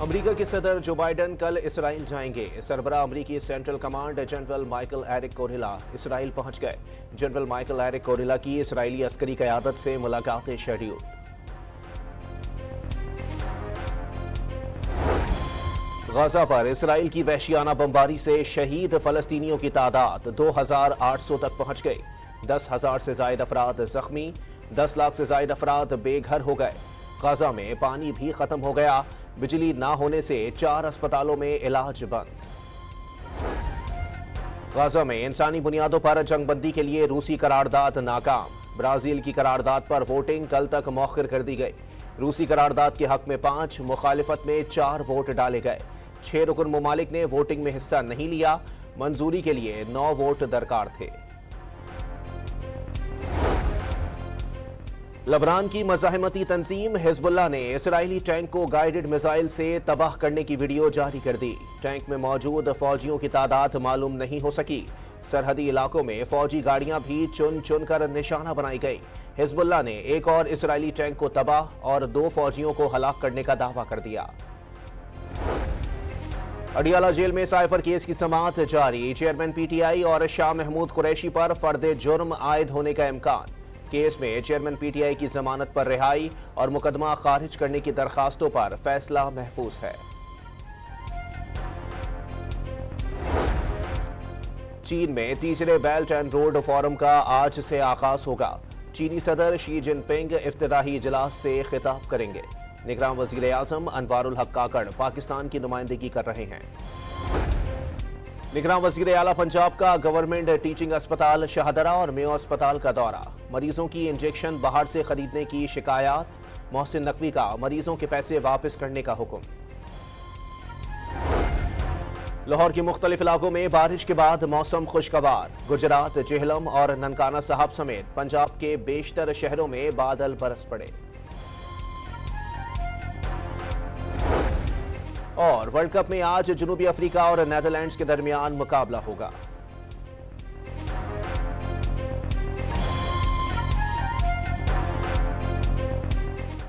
America के सदर जो बाइडन कल इसराइल जाएंगे। सरबराह अमेरिकी central command general Michael Erik Kurilla Israel पहुंच गए। जनरल माइकल एरिक कोरिला की इसराइली अस्करी क़यादत से मुलाकातें शेड्यूल। गाजा पर इसराइल की वहशियाना बमबारी से शहीद फलस्तीनियों की तादाद 2,800 तक पहुंच गई। 10,000 से ज्यादा अफराद जख्मी, 10 लाख से ज्यादा अफराद बेघर हो गए। गाजा में पानी भी खत्म हो गया। बिजली ना होने से 4 अस्पतालों में इलाज बंद। गाजा में इंसानी बुनियादों पर जंगबंदी के लिए रूसी करारदाद नाकाम। ब्राजील की करारदाद पर वोटिंग कल तक मौखिर कर दी गई। रूसी करारदाद के हक में 5, मुखालिफत में 4 वोट डाले गए। 6 रुकन मुमालिक ने वोटिंग में हिस्सा नहीं लिया। मंजूरी के लिए 9 वोट दरकार थे। लबनान की मज़ाहमती तंजीम हिजबुल्लाह ने इसराइली टैंक को गाइडेड मिसाइल से तबाह करने की वीडियो जारी कर दी। टैंक में मौजूद फौजियों की तादाद मालूम नहीं हो सकी। सरहदी इलाकों में फौजी गाड़ियां भी चुन चुन कर निशाना बनाई गई। हिजबुल्लाह ने एक और इसराइली टैंक को तबाह और 2 फौजियों को हलाक करने का दावा कर दिया। अडियाला जेल में साइफर केस की समाअत जारी। चेयरमैन पीटीआई और शाह महमूद कुरैशी पर फर्द जुर्म आयद होने का इम्कान। केस में चेयरमैन पीटीआई की जमानत पर रिहाई और मुकदमा खारिज करने की दरखास्तों पर फैसला महफूज है। चीन में तीसरे बेल्ट एंड रोड फोरम का आज से आगाज होगा। चीनी सदर शी जिनपिंग इफ्तिताही इजलास से खिताब करेंगे। निगरान वजीर आजम अनवारुल हक काकड़ पाकिस्तान की नुमाइंदगी कर रहे हैं। निगरान वजीर आला पंजाब का गवर्नमेंट टीचिंग अस्पताल शाहदरा और मेयो अस्पताल का दौरा। मरीजों की इंजेक्शन बाहर से खरीदने की शिकायत। मोहसिन नकवी का मरीजों के पैसे वापस करने का हुक्म। लाहौर के मुख्तलिफ इलाकों में बारिश के बाद मौसम खुशगवार। गुजरात, जेहलम और ननकाना साहब समेत पंजाब के बेशतर शहरों में बादल बरस पड़े। और वर्ल्ड कप में आज जनूबी अफ्रीका और नेदरलैंड्स के दरमियान मुकाबला होगा।